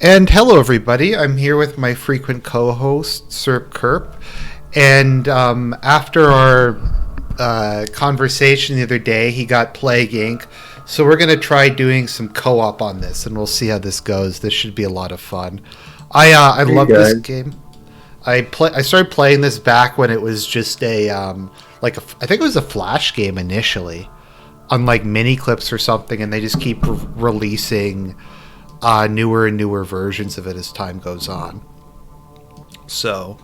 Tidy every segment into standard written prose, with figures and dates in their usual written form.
And hello, everybody. I'm here with my frequent co-host, Serp Kerp. And after our conversation the other day, he got Plague Inc. So we're going to try doing some co-op on this, and we'll see how this goes. This should be a lot of fun. I Hey love this guys. game. I started playing this back when it was just I think it was a Flash game initially, on like mini clips or something, and they just keep releasing newer and newer versions of it as time goes on. So,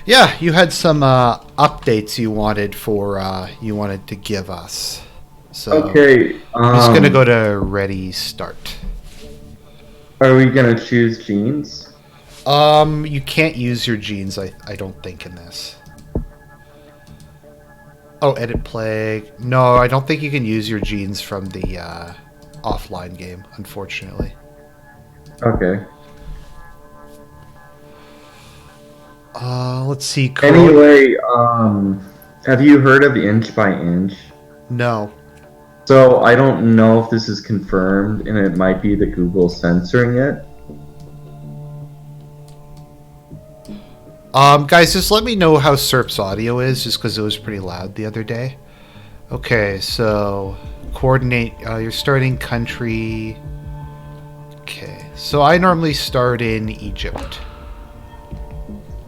yeah, you had some updates you wanted to give us. So Okay, I'm just gonna go to ready start. are we gonna choose genes? You can't use your genes. I don't think in this. Oh, edit plague. No, I don't think you can use your genes from the offline game, unfortunately. Okay. Let's see. Anyway, have you heard of inch by inch? No. So I don't know if this is confirmed, and it might be that Google's censoring it. Guys, just let me know how Serp's audio is, just because it was pretty loud the other day. Okay, so coordinate. You're starting country. Okay, so I normally start in Egypt.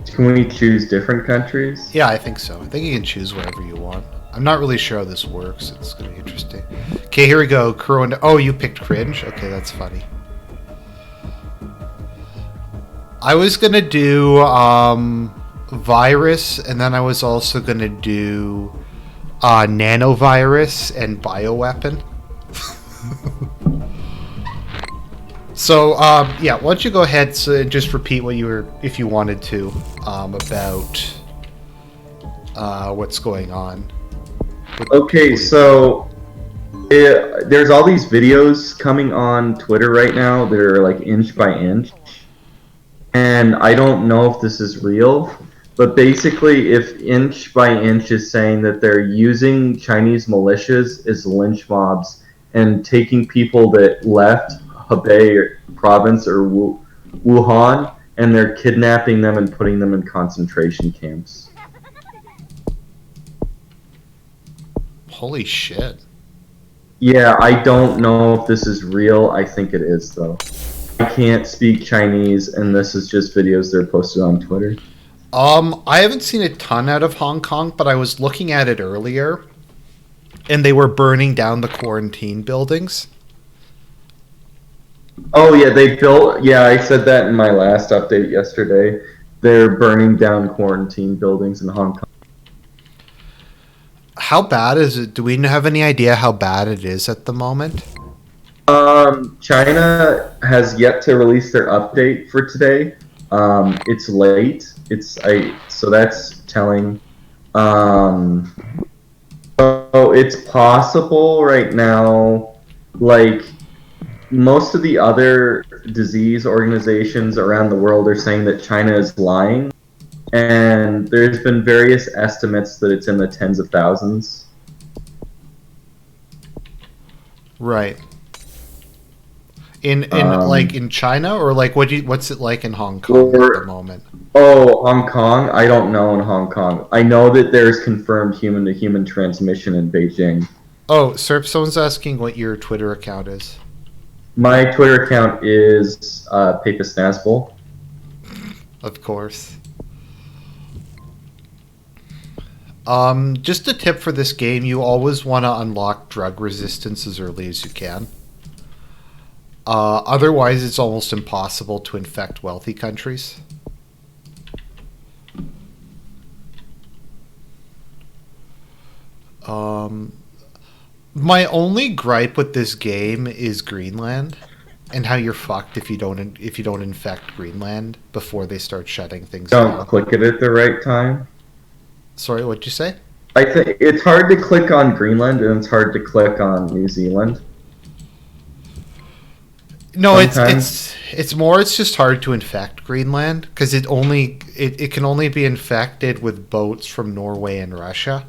Can we choose different countries? Yeah, I think so. I think you can choose whatever you want. I'm not really sure how this works. It's gonna be interesting. Okay, here we go. Corona. Oh, you picked cringe. Okay, that's funny. I was gonna do virus, and then I was also gonna do nanovirus and bioweapon. So yeah, why don't you go ahead and just repeat what you were, if you wanted to, about what's going on. Okay, so there's all these videos coming on Twitter right now that are like inch by inch. And I don't know if this is real, but basically, if inch by inch is saying that they're using Chinese militias as lynch mobs and taking people that left Hebei province or Wuhan, and they're kidnapping them and putting them in concentration camps. Holy shit. Yeah, I don't know if this is real. I think it is, though. I can't speak Chinese, and this is just videos that are posted on Twitter. I haven't seen a ton out of Hong Kong, but I was looking at it earlier, and they were burning down the quarantine buildings. Oh, yeah, they built... Yeah, I said that in my last update yesterday. They're burning down quarantine buildings in Hong Kong. How bad is it? Do we have any idea how bad it is at the moment? China has yet to release their update for today. It's late. So that's telling. So it's possible right now, like most of the other disease organizations around the world are saying that China is lying, and there's been various estimates that it's in the tens of thousands. Right. In like in China, or like what's it like in Hong Kong at the moment? Oh, Hong Kong? I don't know in Hong Kong. I know that there's confirmed human-to-human transmission in Beijing. Oh, Serp, someone's asking what your Twitter account is. My Twitter account is Papist Nazbol. Of course. Just a tip for this game: you always want to unlock drug resistance as early as you can. Otherwise, it's almost impossible to infect wealthy countries. My only gripe with this game is Greenland, and how you're fucked if you don't infect Greenland before they start shutting things Don't down. click it at the right time. Sorry, what'd you say? I think it's hard to click on Greenland and it's hard to click on New Zealand. No, Sometimes. it's just hard to infect Greenland because it can only be infected with boats from Norway and Russia.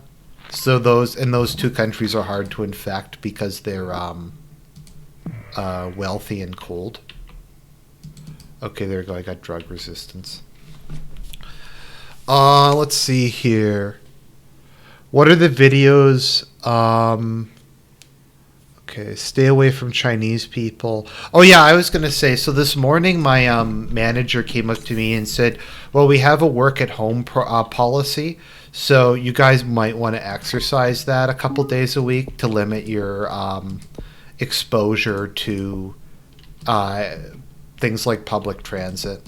So those two countries are hard to infect because they're wealthy and cold. Okay, there we go. I got drug resistance. Let's see here. What are the videos? Okay, stay away from Chinese people. Oh yeah, I was gonna say. So this morning, my manager came up to me and said, "Well, we have a work at home policy, so you guys might want to exercise that a couple days a week to limit your exposure to uh, things like public transit,"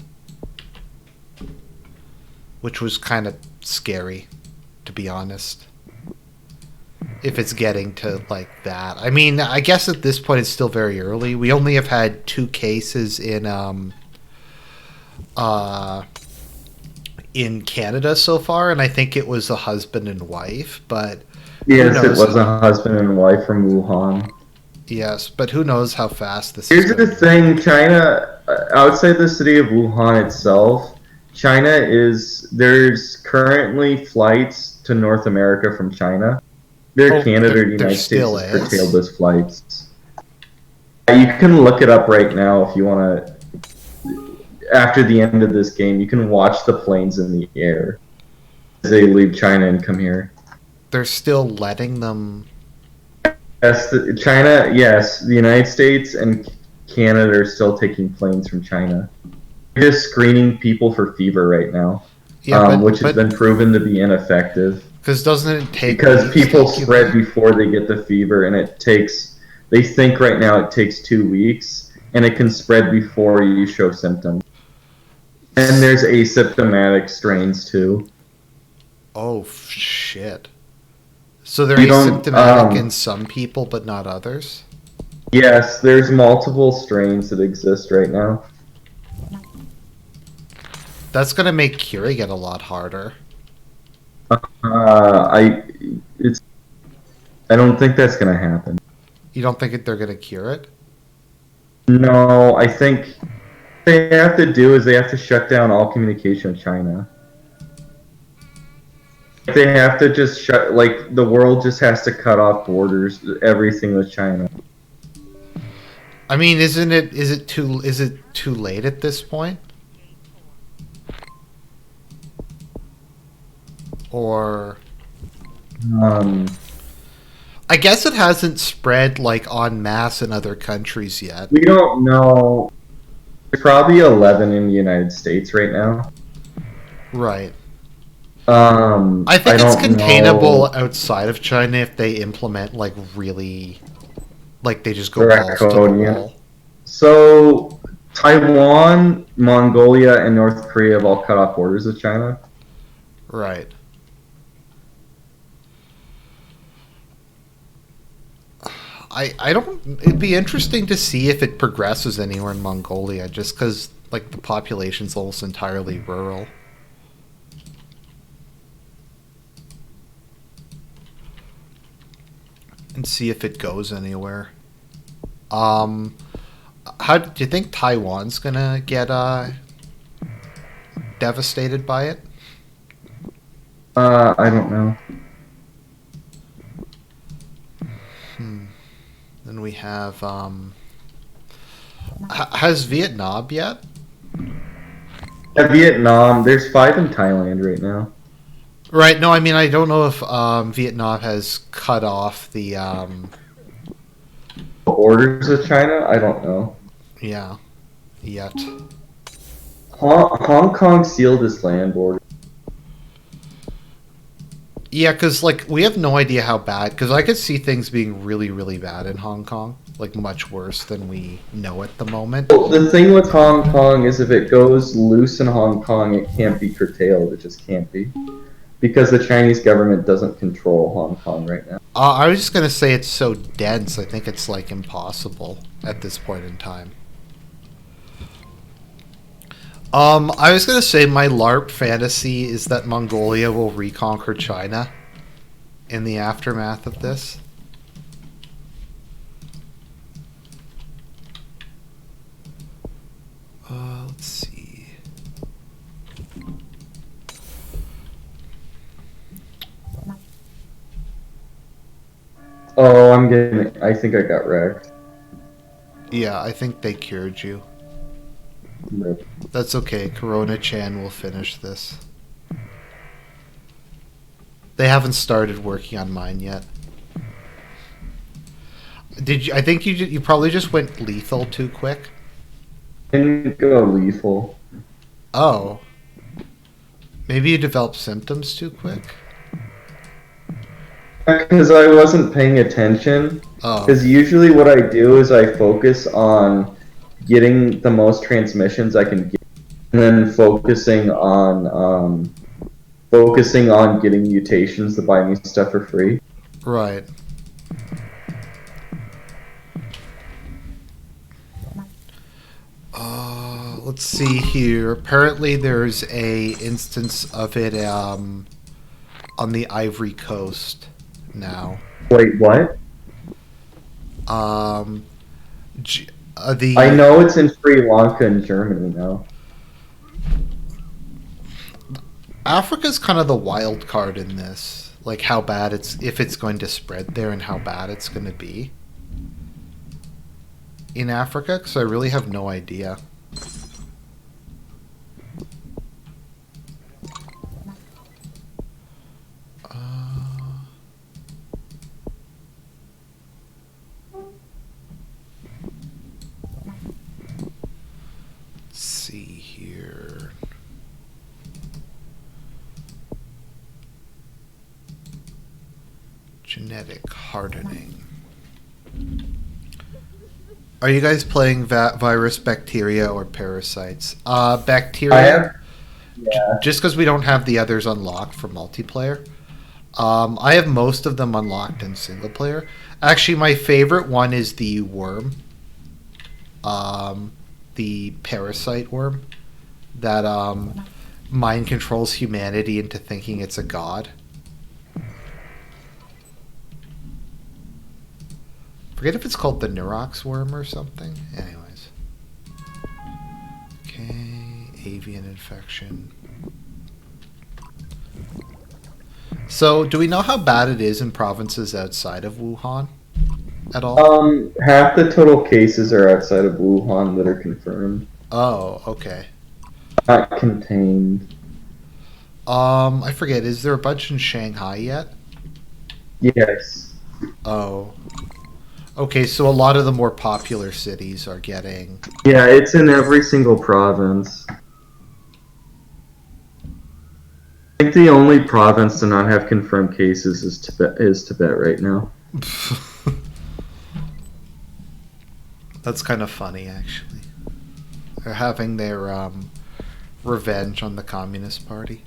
which was kind of scary, to be honest. If it's getting to like that, I mean, I guess at this point it's still very early. We only have had 2 cases in Canada so far, and I think it was a husband and wife. But who Yes, it knows? was a husband and wife from Wuhan. Yes, but who knows how fast this is Here's going the to go. thing, China, outside the city of Wuhan itself, there's currently flights to North America from China. Oh, Canada or the there United States still has curtailed is. those flights. You can look it up right now if you want to. After the end of this game, you can watch the planes in the air as they leave China and come here. They're still letting them. Yes, China. Yes, the United States and Canada are still taking planes from China. They're just screening people for fever right now, Yeah, which has but been proven to be ineffective. because doesn't it take Because weeks people to spread before they get the fever, and they think right now it takes 2 weeks, and it can spread before you show symptoms. And there's asymptomatic strains too. Oh shit! So they're You don't. asymptomatic in some people, but not others. Yes, there's multiple strains that exist right now. That's gonna make curing it a lot harder. I it's. I don't think that's gonna happen. You don't think they're gonna cure it? No, I think what they have to do is they have to shut down all communication with China. They have to just shut, like, the world just has to cut off borders, everything with China. I mean, is it too late at this point? Or Um, I guess it hasn't spread like en masse in other countries yet. we don't know. There's probably 11 in the United States right now. Right. I I think it's don't containable know. outside of China if they implement like really, like they just go balls to the Draconian. wall. So, Taiwan, Mongolia, and North Korea have all cut off borders with China. Right. I don't. It'd be interesting to see if it progresses anywhere in Mongolia, just because like the population's almost entirely rural. And see if it goes anywhere. How do you think Taiwan's gonna get devastated by it? I don't know. Then we have has Vietnam yet? Vietnam, there's 5 in Thailand right now. Right. No, I mean I don't know if Vietnam has cut off the Borders with China? I don't know. yeah yet. Hong Kong sealed its land border. Yeah, because like we have no idea how bad. Because I could see things being really, really bad in Hong Kong, like much worse than we know at the moment. Well, the thing with Hong Kong is if it goes loose in Hong Kong, it can't be curtailed. It just can't be. Because the Chinese government doesn't control Hong Kong right now. I was just gonna say it's so dense. I think it's like impossible at this point in time. I was gonna say my LARP fantasy is that Mongolia will reconquer China in the aftermath of this. Let's see. Oh, I think I got wrecked. Yeah, I think they cured you. That's okay. Corona Chan will finish this. They haven't started working on mine yet. Did you? I think you probably just went lethal too quick. Didn't go lethal. Oh. Maybe you developed symptoms too quick? Because I wasn't paying attention. Oh. Because usually what I do is I focus on getting the most transmissions I can get, and then focusing on getting mutations to buy me stuff for free. Right. Let's see here. Apparently there's a instance of it on the Ivory Coast now. Wait, what? I know it's in Sri Lanka and Germany now. Africa's kind of the wild card in this. Like how bad if it's going to spread there and how bad it's going to be in Africa, because I really have no idea. See here. Genetic hardening. Are you guys playing virus, bacteria, or parasites? Bacteria. Yeah. Just because we don't have the others unlocked for multiplayer. I have most of them unlocked in single player. Actually, my favorite one is the worm. The parasite worm that mind controls humanity into thinking it's a god. Forget if it's called the Neurox worm or something. Anyways. Okay, avian infection. So, do we know how bad it is in provinces outside of Wuhan at all? Half the total cases are outside of Wuhan that are confirmed. Oh, okay. Not contained. I forget, is there a bunch in Shanghai yet? Yes. Oh. Okay, so a lot of the more popular cities are getting... Yeah, it's in every single province. I think the only province to not have confirmed cases is Tibet right now. That's kind of funny, actually. They're having their revenge on the Communist Party.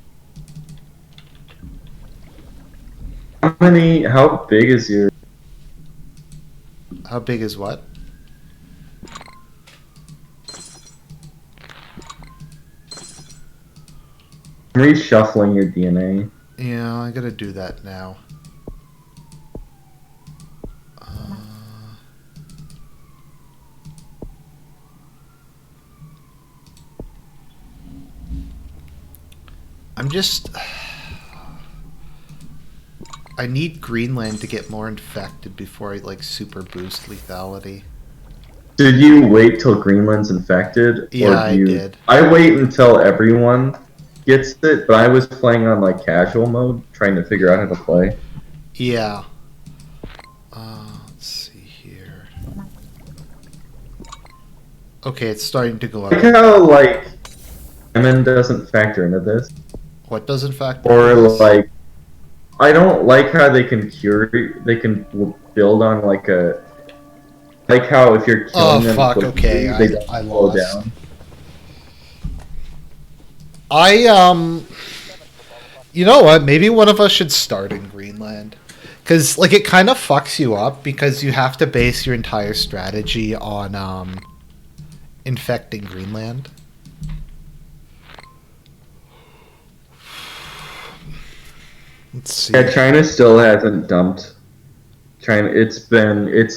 How big is your... How big is what? I'm reshuffling your DNA. Yeah, I gotta do that now. I'm just... I need Greenland to get more infected before I, like, super boost lethality. Did you wait till Greenland's infected? Yeah, I did. I wait until everyone gets it, but I was playing on, like, casual mode, trying to figure out how to play. Yeah. Let's see here. Okay, it's starting to go up. Like how, like, famine doesn't factor into this. What doesn't factor Or, into this? like, I don't like how they can build on, like, a... Like how if you're killing them quickly, okay, they don't I slow lost. down. You know what? Maybe one of us should start in Greenland. Because, like, it kind of fucks you up because you have to base your entire strategy on infecting Greenland. Let's see. Yeah, China still hasn't dumped. It's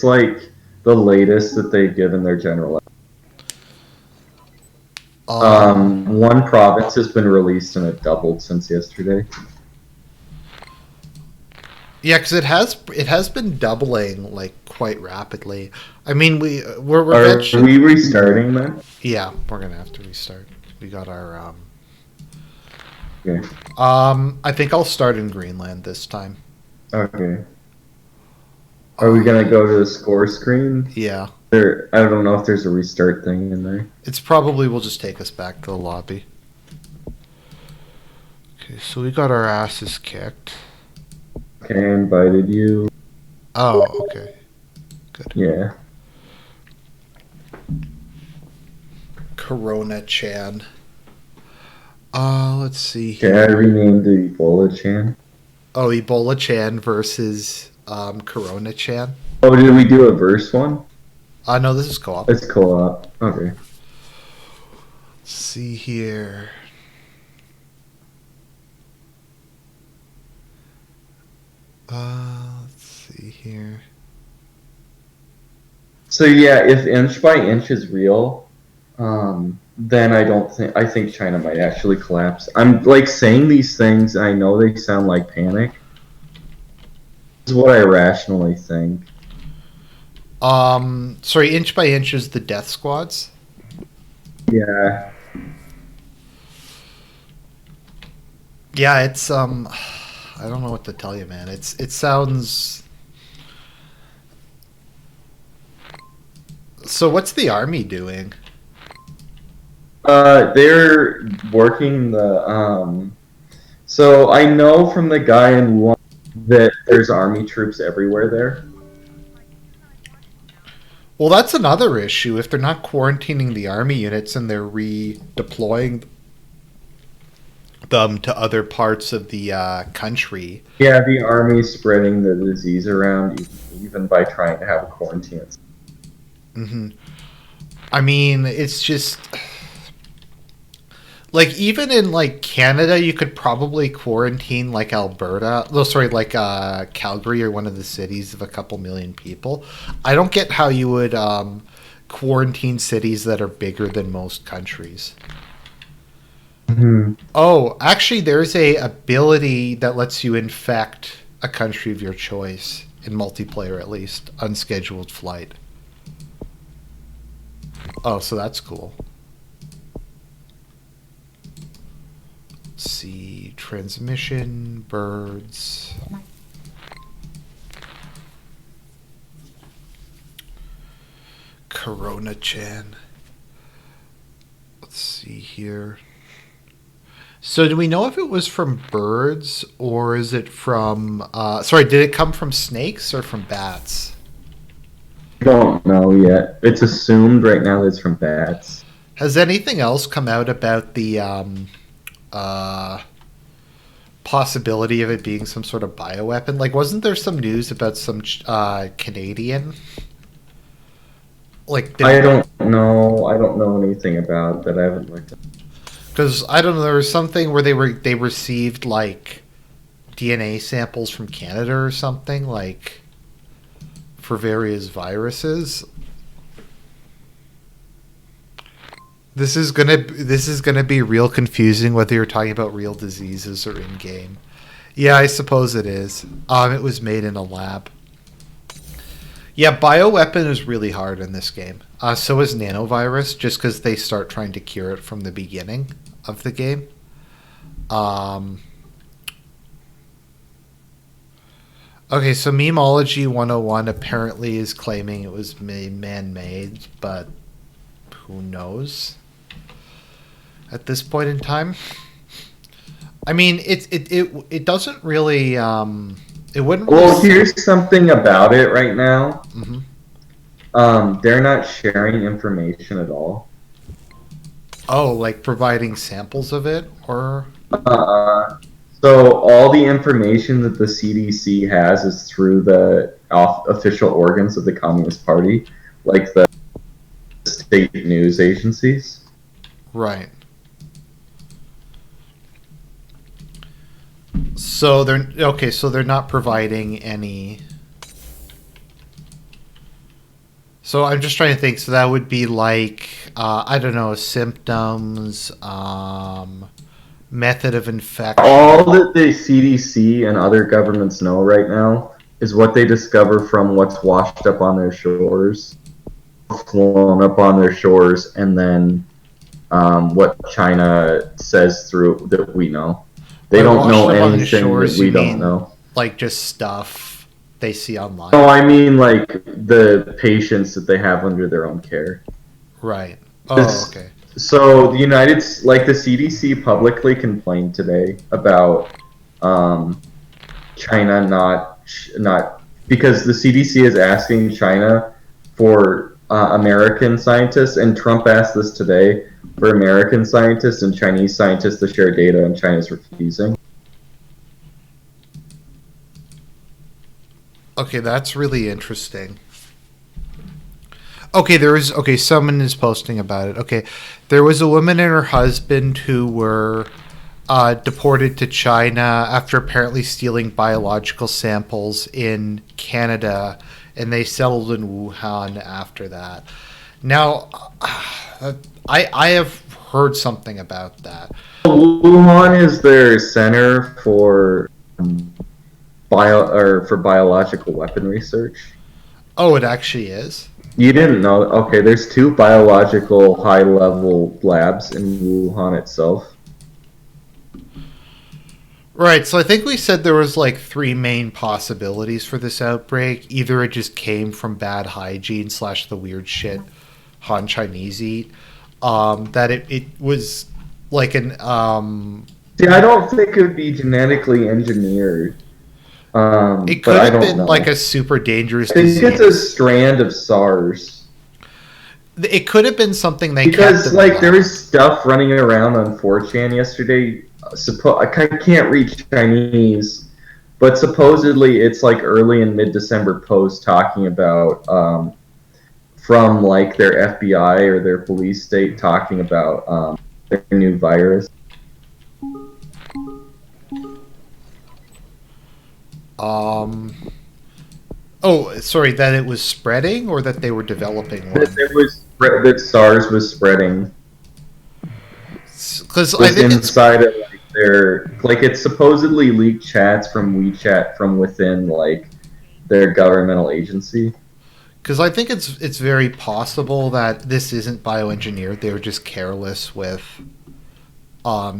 like the latest that they've given their general. One province has been released and it doubled since yesterday. Yeah, because it has been doubling like quite rapidly. I mean, we're Are eventually. we restarting then? Yeah, we're gonna have to restart. We got our. Okay. I think I'll start in Greenland this time. Okay. Are we gonna go to the score screen? Yeah. I don't know if there's a restart thing in there. It's probably will just take us back to the lobby. Okay, so we got our asses kicked. Okay, I invited you. Oh, okay. Good. Yeah. Corona Chan. Let's see Okay, here. I renamed the Ebola Chan. Oh, Ebola Chan versus Corona Chan. Oh, did we do a verse one? No, this is co-op. It's co-op. Okay. Let's see here. Let's see here. So yeah, if inch by inch is real, then I think China might actually collapse. I'm like saying these things, I know they sound like panic. This is what I rationally think. Sorry, inch by inch is the death squads. Yeah. Yeah, it's I don't know what to tell you, man. It sounds. So what's the army doing? They're working the so I know from the guy in Wuhan that there's army troops everywhere there. Well, that's another issue. If they're not quarantining the army units and they're redeploying them to other parts of the country. Yeah, the army's spreading the disease around even by trying to have a quarantine. Mm-hmm. I mean, it's just like even in like Canada, you could probably quarantine like Alberta. Oh, sorry, like Calgary or one of the cities of a couple million people. I don't get how you would quarantine cities that are bigger than most countries. Mm-hmm. Oh, actually, there's a ability that lets you infect a country of your choice in multiplayer, at least unscheduled flight. Oh, so that's cool. Let's see, transmission, birds. Corona Chan. Let's see here. So do we know if it was from birds or is it from sorry, did it come from snakes or from bats? Don't know yet. It's assumed right now that it's from bats. Has anything else come out about the possibility of it being some sort of bioweapon? Like, wasn't there some news about some Canadian? Like, I don't know. I don't know anything about that. I haven't looked at. Because I don't know, there was something where they received like DNA samples from Canada or something, like for various viruses. This is gonna be real confusing whether you're talking about real diseases or in game. Yeah, I suppose it is. It was made in a lab. Yeah, bioweapon is really hard in this game. So is nanovirus, just because they start trying to cure it from the beginning of the game. Okay, so Memology 101 apparently is claiming it was man-made, but who knows at this point in time? I mean, it doesn't really it wouldn't really Well, here's something about it right now. Mm-hmm. They're not sharing information at all. Oh, like providing samples of it, or So all the information that the CDC has is through the official organs of the Communist Party, like the state news agencies. right? So they're okay. So they're not providing any. So I'm just trying to think. So that would be like I don't know, symptoms, method of infection. All that the CDC and other governments know right now is what they discover from what's washed up on their shores, flown up on their shores, and then what China says through that we know. They don't know anything that we don't know. Like just stuff they see online. No, I mean like the patients that they have under their own care. Right. Oh, okay. So the the CDC publicly complained today about China not because the CDC is asking China for American scientists, and Trump asked this today for American scientists and Chinese scientists to share data, and China's refusing. Okay, that's really interesting. Okay, someone is posting about it. Okay, there was a woman and her husband who were deported to China after apparently stealing biological samples in Canada, and they settled in Wuhan after that. Now, I have heard something about that. Wuhan is their center for biological weapon research. Oh, it actually is? You didn't know? Okay, there's 2 biological high-level labs in Wuhan itself. Right, so I think we said there was like 3 main possibilities for this outbreak. Either it just came from bad hygiene / the weird shit Han Chinese eat. That it was like an... See, I don't think it would be genetically engineered. It could have been like a super dangerous disease. I think it's a strand of SARS. It could have been something they because there was stuff running around on 4chan yesterday. I can't read Chinese, but supposedly it's like early and mid-December post talking about from like their FBI or their police state talking about their new virus. Oh, sorry, that it was spreading or that they were developing one? That SARS was spreading. Because I think inside of it's supposedly leaked chats from WeChat from within their governmental agency. Because I think it's very possible that this isn't bioengineered. They were just careless with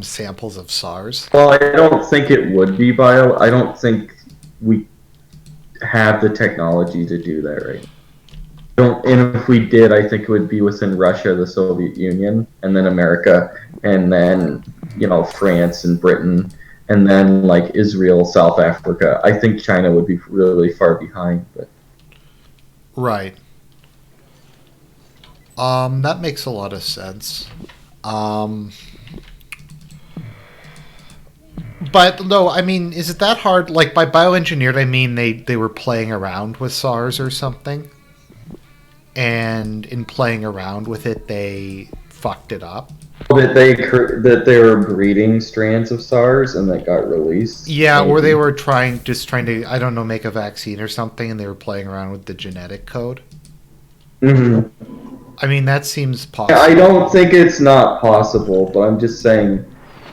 samples of SARS. Well, I don't think it would be I don't think we have the technology to do that right now. And if we did, I think it would be within Russia, the Soviet Union, and then America, and then France and Britain, and then Israel, South Africa. I think China would be really far behind. But right. That makes a lot of sense. But no, I mean, is it that hard? Like by bioengineered, I mean they were playing around with SARS or something, and in playing around with it, they fucked it up. That they were breeding strands of SARS and that got released. Yeah, maybe. Or they were trying to I don't know, make a vaccine or something, and they were playing around with the genetic code. Mm-hmm. I mean, that seems possible. I don't think it's not possible, but I'm just saying.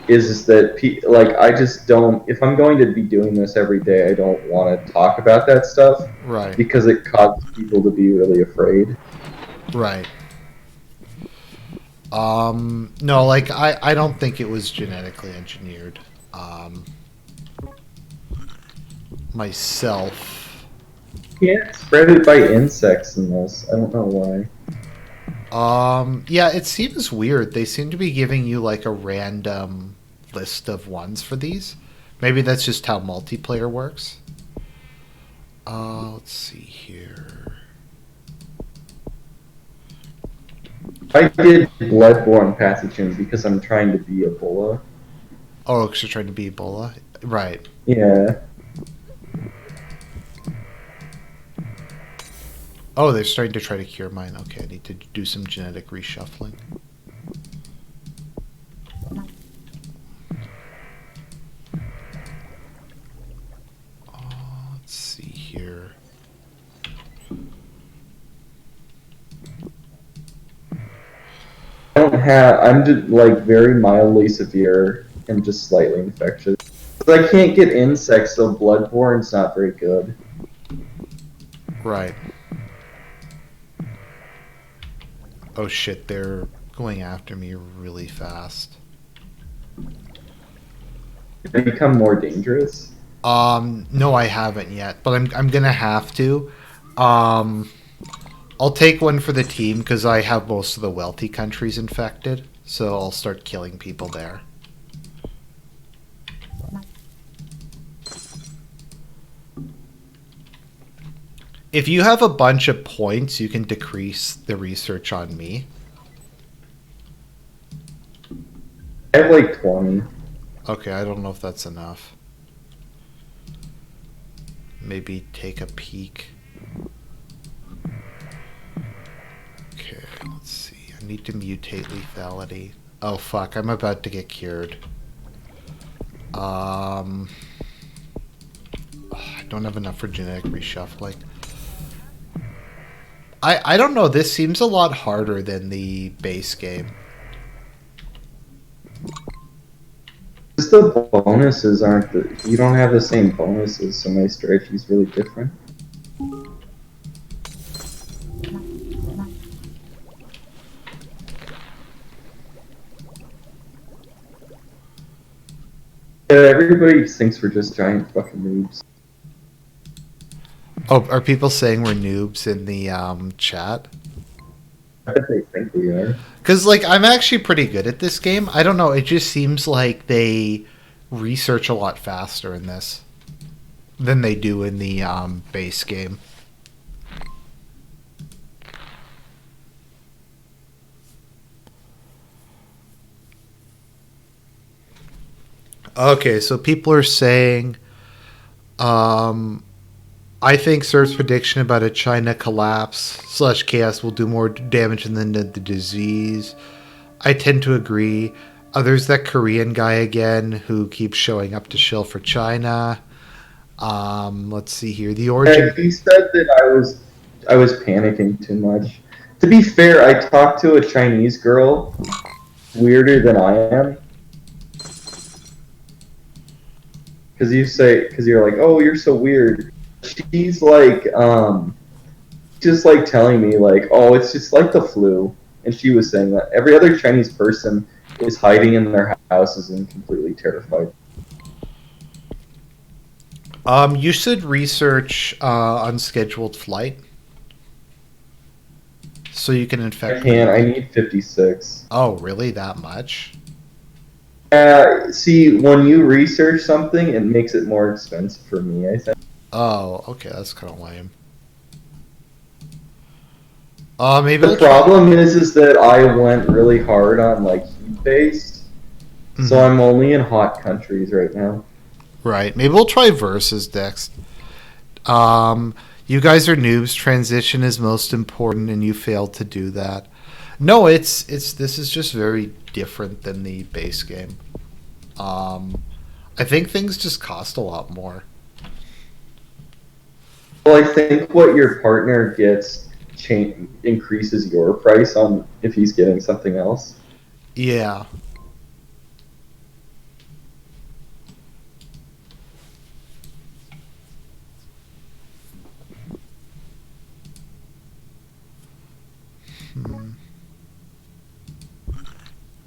Is that I just don't. If I'm going to be doing this every day, I don't want to talk about that stuff, right? Because it causes people to be really afraid, right? No, I don't think it was genetically engineered. Myself, you can't spread it by insects in this. I don't know why. Yeah, it seems weird. They seem to be giving you a random list of ones for these. Maybe that's just how multiplayer works. Let's see here. I did bloodborne pathogen because I'm trying to be Ebola. Oh, because you're trying to be Ebola? Right. Yeah. Oh, they're starting to try to cure mine. Okay, I need to do some genetic reshuffling. Let's see here. I'm just very mildly severe and just slightly infectious. I can't get insects, so bloodborne's not very good. Right. Oh shit, they're going after me really fast. They become more dangerous. No, I haven't yet, but I'm gonna have to. Um, I'll take one for the team because I have most of the wealthy countries infected, so I'll start killing people there. If you have a bunch of points, you can decrease the research on me. I have like 20. Okay, I don't know if that's enough. Maybe take a peek. Okay, let's see. I need to mutate lethality. Oh fuck, I'm about to get cured. I don't have enough for genetic reshuffling. I don't know, this seems a lot harder than the base game. Just the bonuses aren't you don't have the same bonuses, so my strategy's really different. Yeah, everybody thinks we're just giant fucking noobs. Oh, are people saying we're noobs in the chat? I bet they think we are. Because, like, I'm actually pretty good at this game. I don't know, it just seems like they research a lot faster in this than they do in the base game. Okay, so people are saying, I think Serp's prediction about a China collapse / chaos will do more damage than the disease. I tend to agree. There's that Korean guy again who keeps showing up to shill for China. Let's see here. The origin. Yeah, he said that I was panicking too much. To be fair, I talked to a Chinese girl weirder than I am. Because you're like, oh, you're so weird. She's like, just like telling me like, oh, it's just like the flu. And she was saying that every other Chinese person is hiding in their houses and completely terrified. You should research unscheduled flight, so you can infect. I can't. I need 56. Oh, really? That much? See, when you research something, it makes it more expensive for me, I think. Oh, okay. That's kind of lame. Maybe The problem is that I went really hard on like heat-based, so I'm only in hot countries right now. Right. Maybe we'll try versus next. You guys are noobs. Transition is most important, and you failed to do that. No, it's this is just very different than the base game. I think things just cost a lot more. Well, I think what your partner gets increases your price on if he's getting something else. Yeah.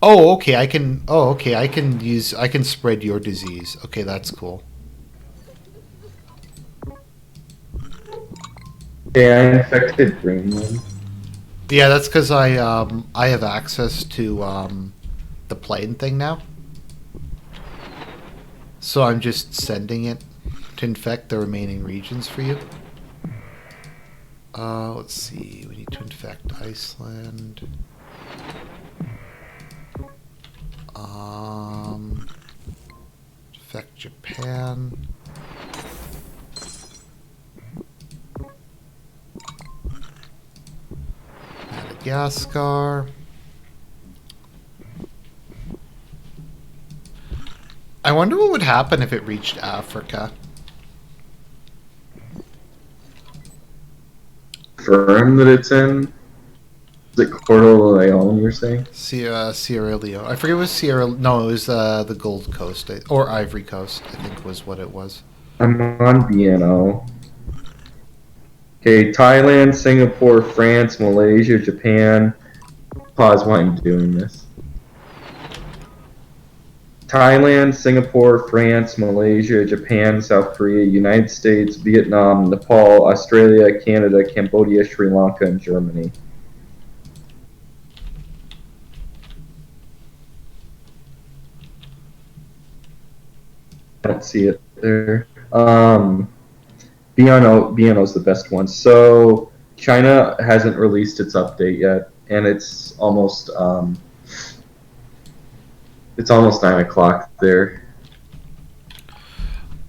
Oh, okay. I can. Oh, okay. I can spread your disease. Okay, that's cool. Yeah, I infected Greenland. Yeah, that's because I have access to the plane thing now. So I'm just sending it to infect the remaining regions for you. Let's see. We need to infect Iceland. Infect Japan. Madagascar. I wonder what would happen if it reached Africa. Firm that it's in. Is it Coeur Leone, you're saying? Sierra Leone. I forget it was Sierra. No, it was the Gold Coast or Ivory Coast. I think was what it was. I'm on BNO. Okay, Thailand, Singapore, France, Malaysia, Japan. Pause while I'm doing this. Thailand, Singapore, France, Malaysia, Japan, South Korea, United States, Vietnam, Nepal, Australia, Canada, Cambodia, Sri Lanka, and Germany. I don't see it there. BNO's the best one. So China hasn't released its update yet, and it's almost 9 o'clock there.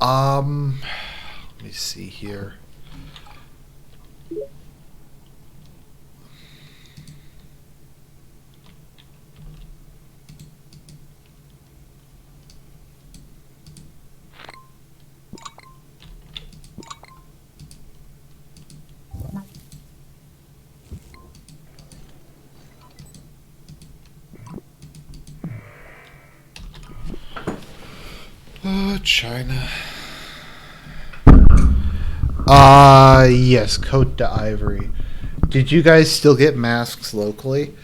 Let me see here. Oh, China. Yes, Cote d'Ivory. Did you guys still get masks locally?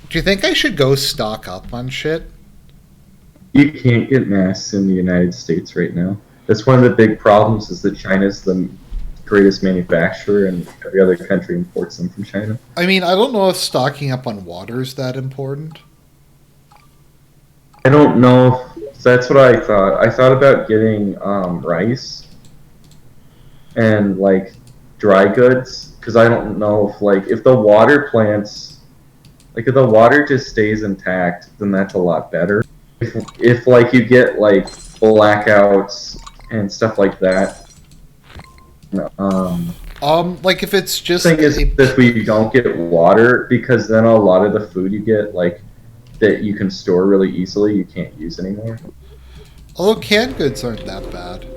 Do you think I should go stock up on shit? You can't get masks in the United States right now. That's one of the big problems is that China's the greatest manufacturer and every other country imports them from China. I mean, I don't know if stocking up on water is that important. I don't know. That's what I thought. I thought about getting rice and like dry goods because I don't know if the water plants, like if the water just stays intact, then that's a lot better. If like you get like blackouts and stuff like that. Like if it's just The thing is if we don't get water, because then a lot of the food you get like that you can store really easily, you can't use anymore. although canned goods aren't that bad.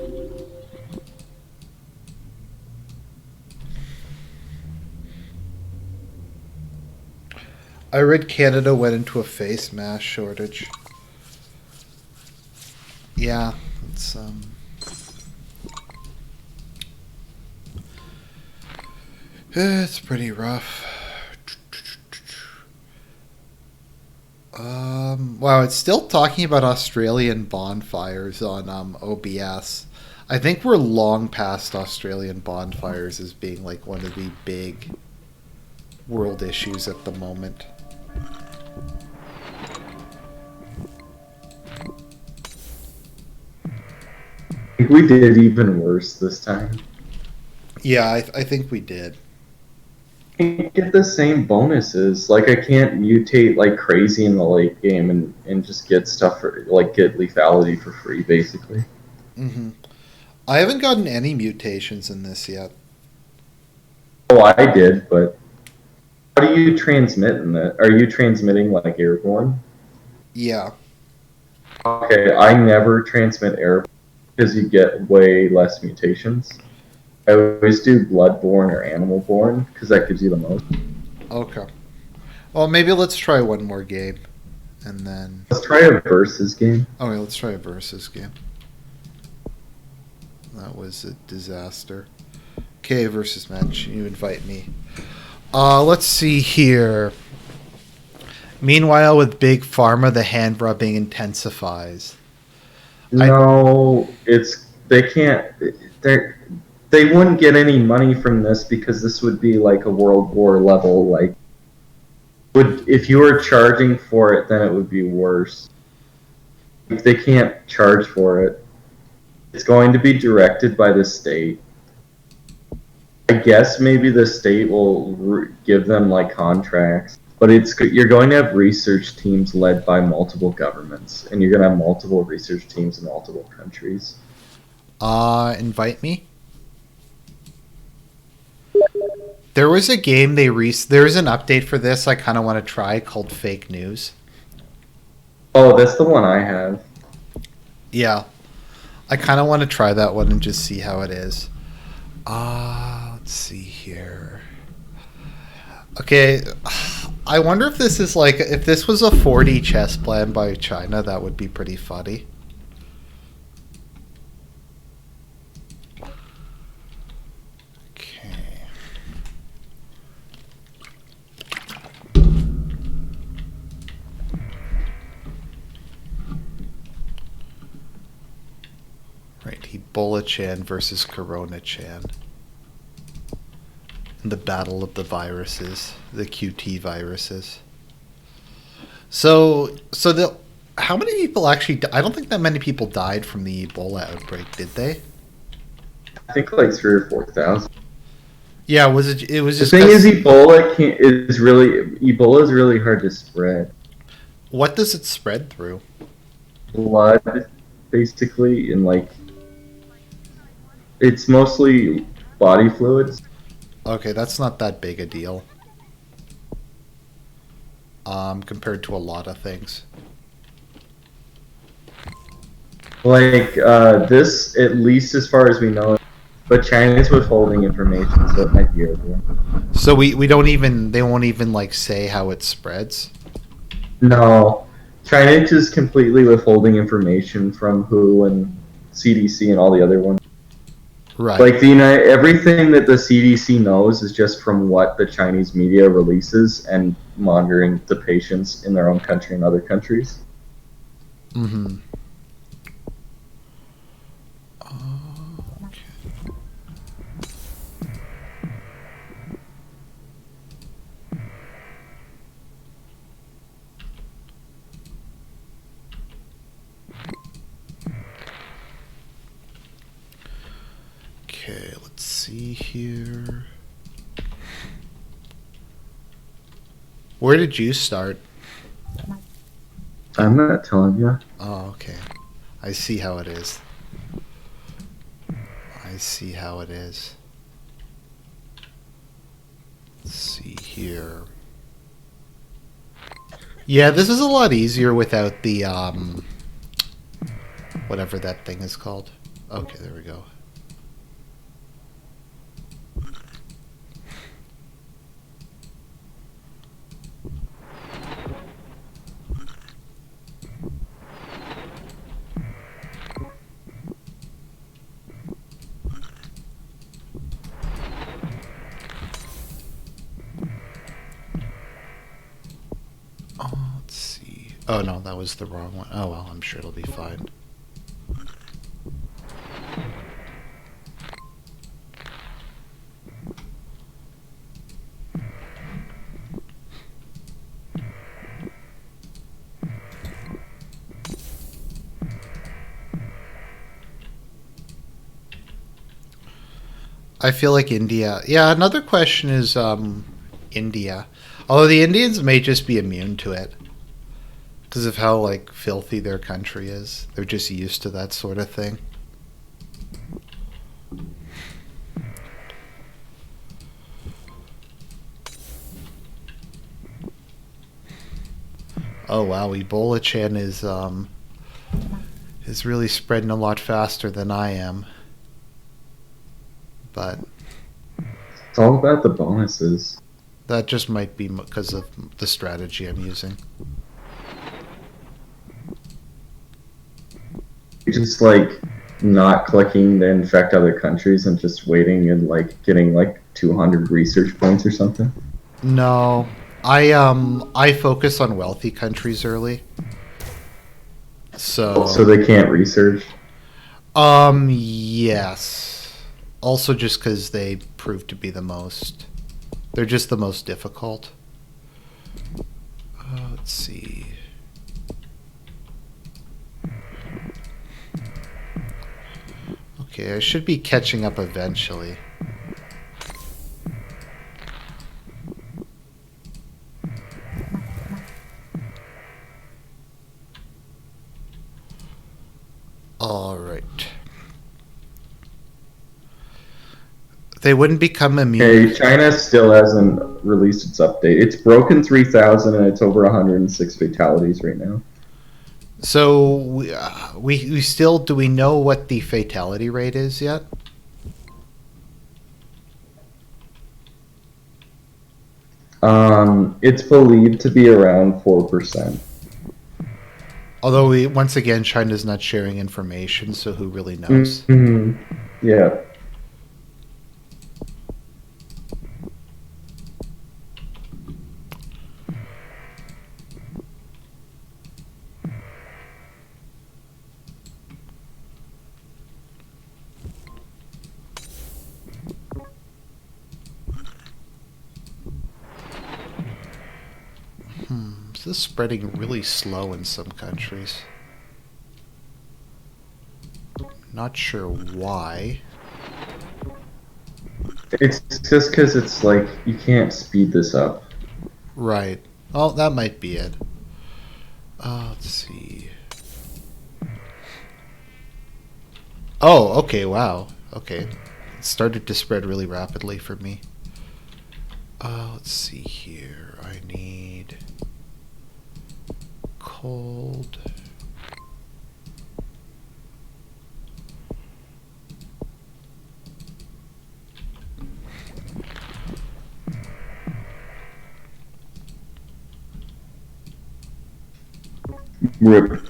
I read Canada went into a face mask shortage. Yeah, it's pretty rough. Wow, it's still talking about Australian bonfires on OBS. I think we're long past Australian bonfires as being like one of the big world issues at the moment. I think we did even worse this time. Yeah, I think we did. I can't get the same bonuses. Like I can't mutate like crazy in the late game and just get stuff for like get lethality for free basically. Hmm. I haven't gotten any mutations in this yet. Oh, I did, but how do you transmit in that? Are you transmitting like airborne? Yeah. Okay, I never transmit airborne because you get way less mutations. I always do bloodborne or animalborne because that gives you the most. Okay. Well, maybe let's try one more game, and then. Let's try a versus game. Okay, let's try a versus game. That was a disaster. Okay, versus match. You invite me. Let's see here. Meanwhile, with Big Pharma, the hand rubbing intensifies. No, they can't. They wouldn't get any money from this because this would be like a World War level. Like, if you were charging for it, then it would be worse. If they can't charge for it, it's going to be directed by the state. I guess maybe the state will give them like contracts, but you're going to have research teams led by multiple governments, and you're going to have multiple research teams in multiple countries. Invite me. There was a game there's an update for this I kind of want to try called Fake News. Oh, that's the one I have. Yeah. I kind of want to try that one and just see how it is. Let's see here. Okay. I wonder if this is like, if this was a 4D chess plan by China, that would be pretty funny. Okay. Ebola-chan versus Corona-chan. The battle of the viruses, the QT viruses. So the how many people actually? I don't think that many people died from the Ebola outbreak, did they? I think like 3 or 4 thousand. Yeah, was it? It was The just thing is, 'cause- Ebola is really hard to spread. What does it spread through? Blood, basically, and like it's mostly body fluids. Okay, that's not that big a deal. Compared to a lot of things. Like this, at least as far as we know, but China's withholding information, so it might be over. So we don't even they won't even like say how it spreads. No, China is completely withholding information from WHO and CDC and all the other ones. Right. Like everything that the CDC knows is just from what the Chinese media releases and monitoring the patients in their own country and other countries. Mm-hmm. Okay, let's see here. Where did you start? I'm not telling you. Oh, okay. I see how it is. I see how it is. Let's see here. Yeah, this is a lot easier without the, whatever that thing is called. Okay, there we go. Oh, let's see. Oh, no, that was the wrong one. Oh, well, I'm sure it'll be fine. I feel like India. Yeah, another question is India. Although the Indians may just be immune to it because of how like filthy their country is. They're just used to that sort of thing. Oh wow, Ebola-chan is really spreading a lot faster than I am. But It's all about the bonuses. that just might be because of the strategy I'm using. You're just like not clicking to infect other countries and just waiting and like getting like 200 research points or something. No, I focus on wealthy countries early. So they can't research. Yes. Also, just because they prove to be the most, they're just the most difficult. Let's see. Okay, I should be catching up eventually. All right. They wouldn't become immune. Okay, China still hasn't released its update. It's broken 3,000 and it's over 106 fatalities right now. So we still, do we know what the fatality rate is yet? It's believed to be around 4%. Although once again, China's not sharing information, so who really knows? Mm-hmm. Yeah. This is spreading really slow in some countries. Not sure why. It's just because it's like you can't speed this up. Right. Oh, that might be it. Let's see. Oh, okay, wow. Okay. It started to spread really rapidly for me. Let's see here. I need cold. Rip.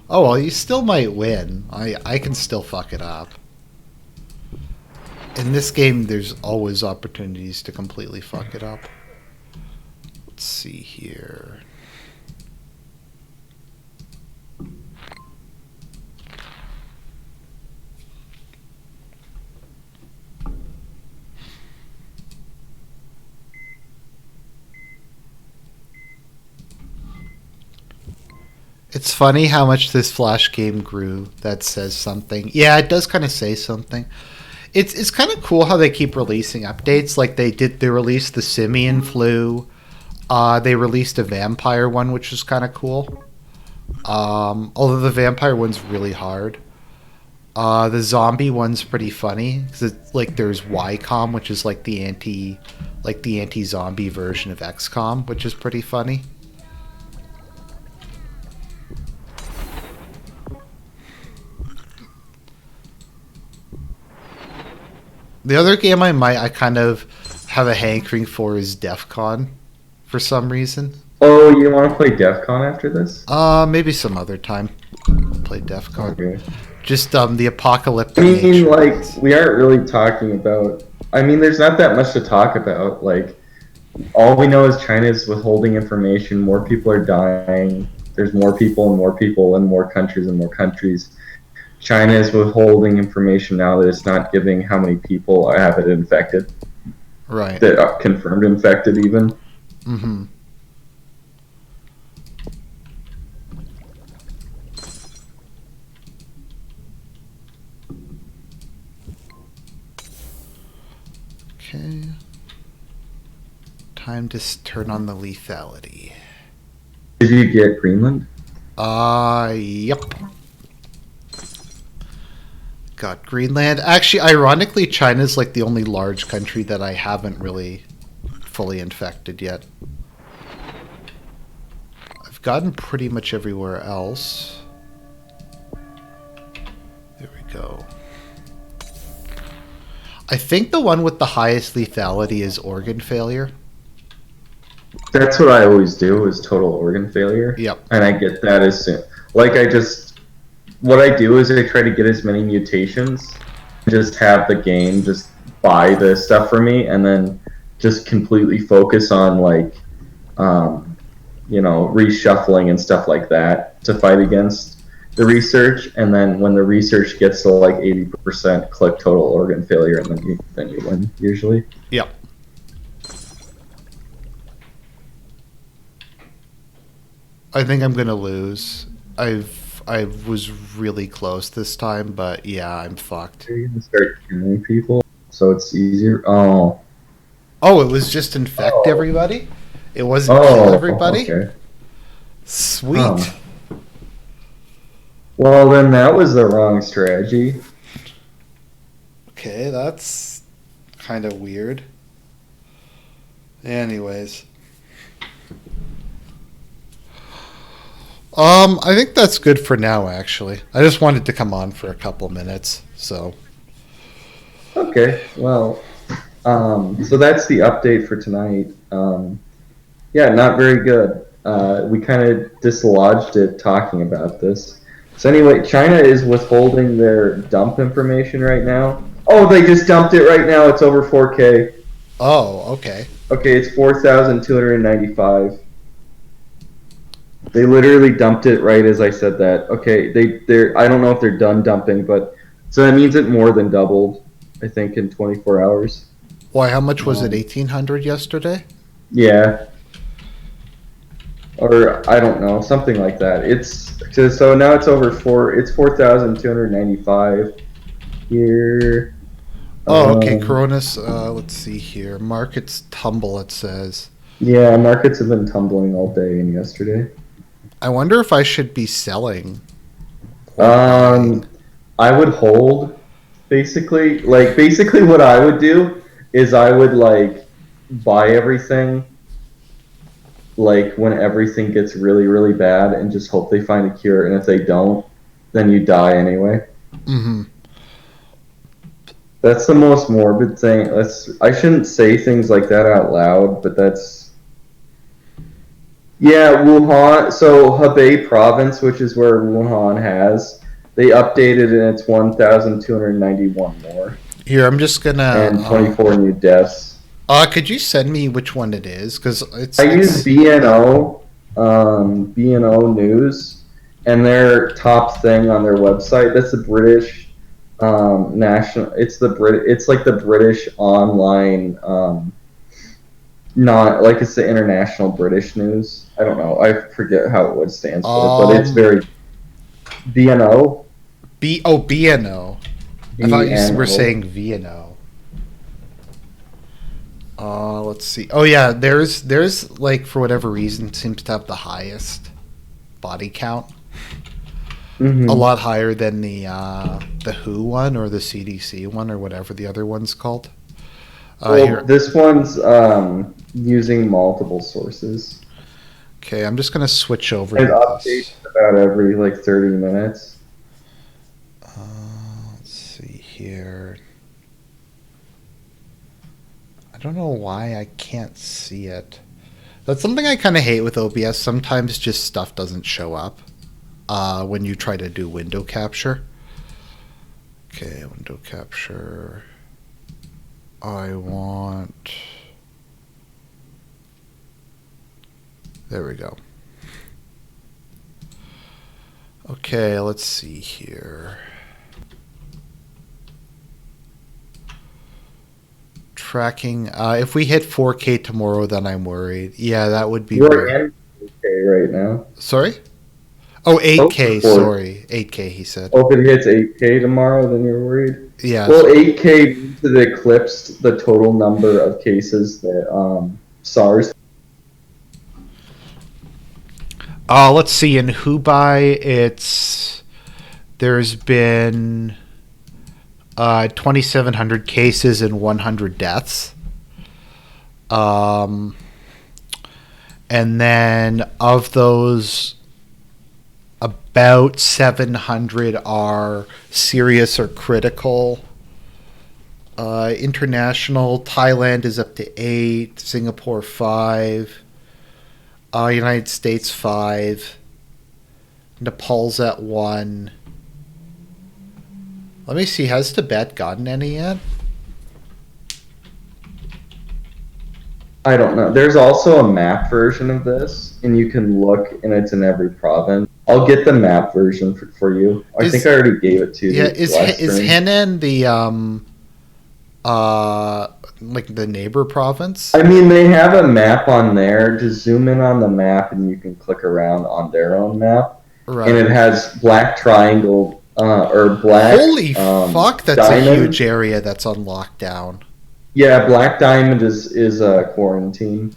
Oh, well, you still might win. I can still fuck it up. In this game, there's always opportunities to completely fuck it up. Let's see here. It's funny how much this Flash game grew. That says something. Yeah, it does kind of say something. It's kind of cool how they keep releasing updates. Like they released the Simian flu. They released a vampire one, which was kind of cool. Although the vampire one's really hard. The zombie one's pretty funny because it's like there's YCOM, which is like the anti-zombie version of XCOM, which is pretty funny. The other game I kind of have a hankering for is DEF CON for some reason. Oh, you want to play DEF CON after this? Maybe some other time. Play DEF CON. Okay. Just the apocalyptic. I mean, nature. like, we aren't really talking about. I mean, there's not that much to talk about. Like, all we know is China's withholding information. More people are dying. There's more people and more people in more countries and more countries. China is withholding information now that it's not giving how many people have it infected. Right. That are confirmed infected, even. Mm-hmm. Okay. Time to turn on the lethality. Did you get Greenland? Yep. Got Greenland. Actually, ironically, China's like the only large country that I haven't really fully infected yet. I've gotten pretty much everywhere else. There we go. I think the one with the highest lethality is organ failure. That's what I always do, is total organ failure. Yep. And I get that as soon. Like, what I do is I try to get as many mutations, just have the game just buy the stuff for me, and then just completely focus on, like, reshuffling and stuff like that to fight against the research. And then when the research gets to like 80%, click total organ failure, and then you win usually. Yep. I think I'm gonna lose. I was really close this time, but yeah, I'm fucked. You're gonna start killing people, so it's easier. Oh, it was just infect everybody? It wasn't kill everybody? Okay. Sweet. Well, then that was the wrong strategy. Okay, that's kind of weird. Anyways. I think that's good for now, actually. I just wanted to come on for a couple minutes, so. Okay, well, so that's the update for tonight. Yeah, not very good. We kind of dislodged it talking about this. So anyway, China is withholding their dump information right now. Oh, they just dumped it right now. It's over 4K. Oh, okay. Okay, it's 4,295. They literally dumped it right as I said that. Okay, they're I don't know if they're done dumping, but so that means it more than doubled, I think, in 24 hours. Why, how much was it? 1,800 yesterday? Yeah. Or I don't know, something like that. So now it's over it's 4,295 here. Oh, okay. Coronas. Let's see here. Markets tumble. It says. Yeah, markets have been tumbling all day and yesterday. I wonder if I should be selling or buying. Um, I would hold basically. Like basically, what I would do is I would like buy everything like when everything gets really really bad and just hope they find a cure. And if they don't, then you die anyway. Mm-hmm. That's the most morbid thing. I shouldn't say things like that out loud, but that's yeah, Wuhan. So Hebei province, which is where Wuhan has, they updated and it's 1,291 more Here, I'm just gonna. and 24 new deaths. Could you send me which one it is? Because I use BNO News, and their top thing on their website. That's the British national. It's the Brit. It's like the British online. Not like it's the international British news. I don't know. I forget how it stands for, but it's very BNO. BNO. I thought you were saying VNO. Let's see. Oh yeah, there's like for whatever reason seems to have the highest body count. Mm-hmm. A lot higher than the WHO one or the CDC one or whatever the other one's called. This one's using multiple sources. Okay, I'm just gonna switch over. It updates about every like 30 minutes. Let's see here. I don't know why I can't see it. That's something I kind of hate with OBS. Sometimes just stuff doesn't show up when you try to do window capture. Okay, window capture. I want... There we go. Okay, let's see here. Tracking. If we hit 4K tomorrow, then I'm worried. Yeah, that would be... We're in 4K right now. Sorry? Oh, 8K, sorry. 8K, he said. Oh, if it hits 8K tomorrow, then you're worried? Yeah. Well, 8K means it eclipsed the total number of cases that SARS. Let's see. In Hubei, there's been 2,700 cases and 100 deaths. And then of those, about 700 are serious or critical. International, Thailand is up to 8, Singapore 5, United States 5, Nepal's at 1. Let me see, has Tibet gotten any yet? I don't know. There's also a map version of this, and you can look, and it's in every province. I'll get the map version for you. I think I already gave it to you. Yeah, is Henan the like the neighbor province? I mean, they have a map on there. Just zoom in on the map, and you can click around on their own map, right. And it has black triangle or black. Holy fuck! That's diamond. A huge area that's on lockdown. Yeah, Black Diamond is quarantine.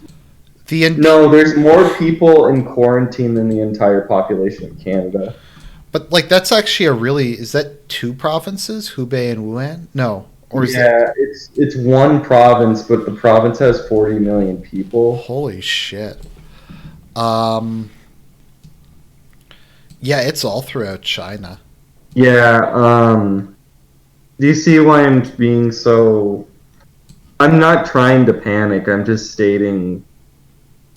No, there's more people in quarantine than the entire population of Canada. But like that's actually is that 2 provinces, Hubei and Wuhan? No. Or is it's one province, but the province has 40 million people. Holy shit. Yeah, it's all throughout China. Yeah, do you see why I'm being so... I'm not trying to panic. I'm just stating,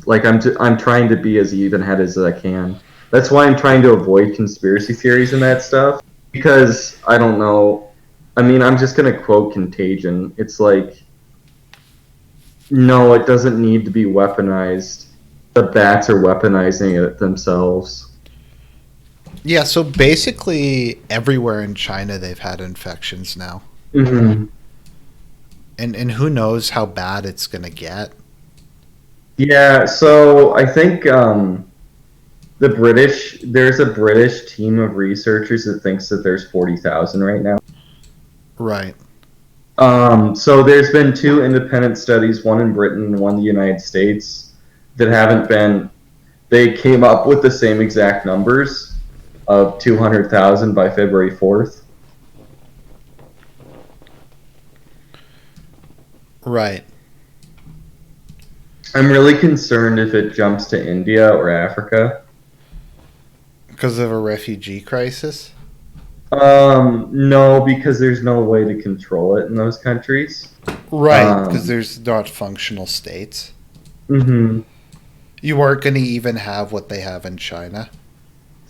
like I'm trying to be as even-headed as I can. That's why I'm trying to avoid conspiracy theories and that stuff. Because I don't know. I mean, I'm just gonna quote Contagion. It's like, no, it doesn't need to be weaponized. The bats are weaponizing it themselves. Yeah. So basically, everywhere in China they've had infections now. Mm-hmm. And who knows how bad it's going to get. Yeah, so I think there's a British team of researchers that thinks that there's 40,000 right now. Right. So there's been two independent studies, one in Britain and one in the United States, that haven't been. They came up with the same exact numbers of 200,000 by February 4th. Right. I'm really concerned if it jumps to India or Africa. Because of a refugee crisis? No, because there's no way to control it in those countries. Right, because Um, there's not functional states. hmm You aren't going to even have what they have in China.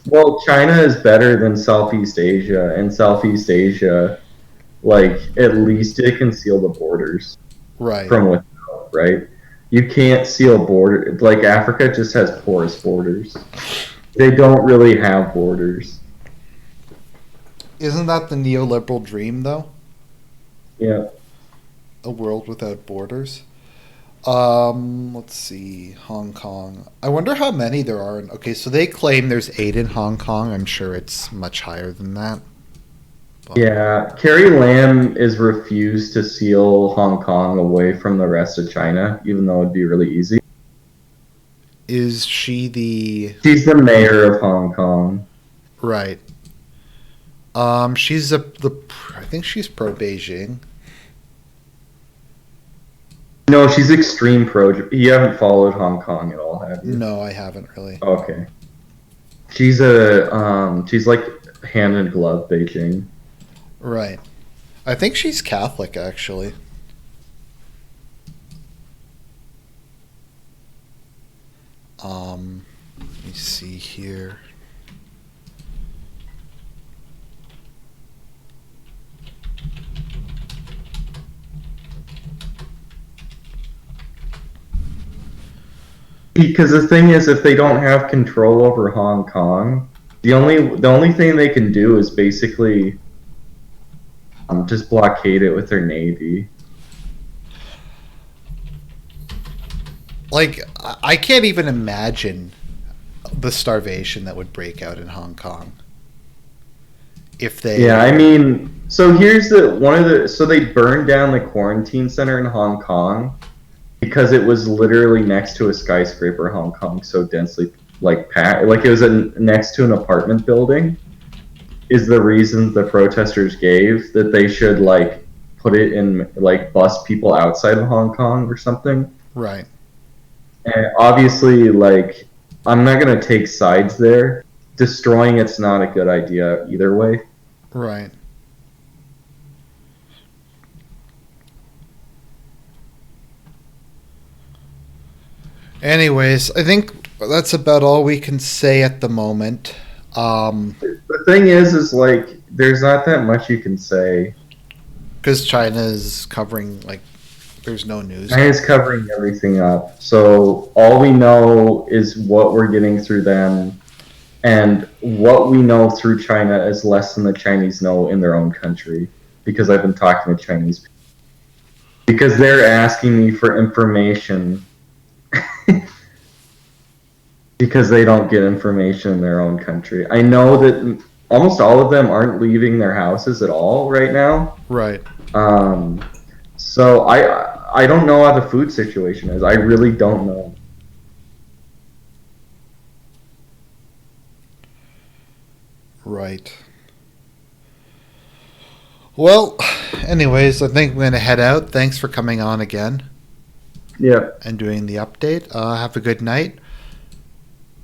Well, China is better than Southeast Asia, and Southeast Asia, like, at least it can seal the borders Right. from without, right? You can't seal border. Like, Africa just has porous borders. They don't really have borders. Isn't that the neoliberal dream, though? Yeah. A world without borders? Let's see. Hong Kong. I wonder how many there are. Okay, so they claim there's 8 in Hong Kong. I'm sure it's much higher than that. But Yeah. Carrie Lam is refused to seal Hong Kong away from the rest of China, even though it'd be really easy. is she the She's the mayor of Hong Kong. right? She's I think she's pro Beijing. No, she's extreme pro. You haven't followed Hong Kong at all, have you? No, I haven't really. Okay. She's like hand in glove Beijing. Right. I think she's Catholic, actually. Let me see here. Because the thing is, if they don't have control over Hong Kong, the only thing they can do is basically just blockade it with their navy. Like, I can't even imagine the starvation that would break out in Hong Kong if Yeah, they. I mean, so here's the one of the so they burned down the quarantine center in Hong Kong because it was literally next to a skyscraper. Hong Kong so densely like packed, like it was next to an apartment building. Is the reason the protesters gave that they should like put it in like bus people outside of Hong Kong or something. Right. And obviously, like I'm not gonna take sides there. Destroying it's not a good idea either way. Right. Anyways, I think that's about all we can say at the moment. The thing is like there's not that much you can say. Because China is covering, like, there's no news. China's covering everything up. So all we know is what we're getting through them, and what we know through China is less than the Chinese know in their own country. Because I've been talking to Chinese people. Because they're asking me for information because they don't get information in their own country. I know that almost all of them aren't leaving their houses at all right now. Right. Um, so I don't know how the food situation is. I really don't know. Right. Well, anyways, I think we're going to head out. Thanks for coming on again Yeah. and doing the update. Have a good night.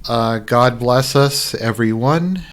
God bless us, everyone.